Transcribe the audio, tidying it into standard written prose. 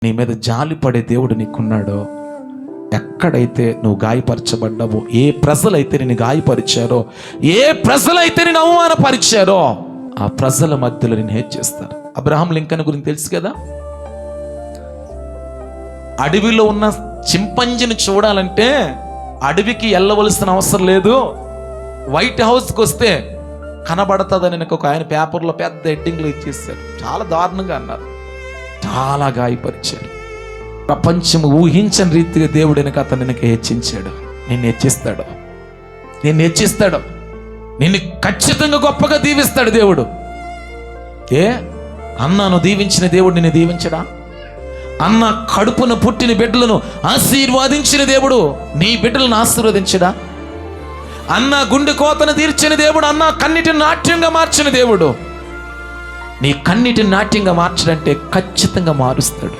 నీ మీద జాలిపడే దేవుడు నీకున్నాడో, ఎక్కడైతే నువ్వు గాయపరచబడ్డావో, ఏ ప్రజలైతే నిన్ను గాయపరిచారో, ఏ ప్రజలైతే నిన్ను అవమానపరిచారో, ఆ ప్రజల మధ్యలో నేను హెచ్చిస్తారు. అబ్రహాం లింకన్ గురించి తెలుసు కదా. అడవిలో ఉన్న చింపంజిని చూడాలంటే అడవికి వెళ్ళవలసిన అవసరం లేదు, వైట్ హౌస్కి వస్తే కనబడుతుందని ఒక ఆయన పేపర్లో పెద్ద హెడ్డింగ్లు ఇచ్చేసారు. చాలా దారుణంగా అన్నారు. చాలా గాయపరిచారు. ప్రపంచం ఊహించని రీతిగా దేవుడు వెనక అతను వెనక హెచ్చించాడు. నిన్ను హెచ్చిస్తాడు, నిన్ను హెచ్చిస్తాడు, నిన్ను ఖచ్చితంగా గొప్పగా దీవిస్తాడు దేవుడు. అన్నాను దీవించిన దేవుడు నిన్ను దీవించడా? అన్న కడుపున పుట్టిన బిడ్డలను ఆశీర్వాదించిన దేవుడు నీ బిడ్డలను ఆశీర్వదించడా? అన్న గుండె కోతను తీర్చిన దేవుడు, అన్న కన్నిటిని నాట్యంగా మార్చిన దేవుడు నీ కన్నిటిని నాట్యంగా మార్చడంటే ఖచ్చితంగా మారుస్తాడు.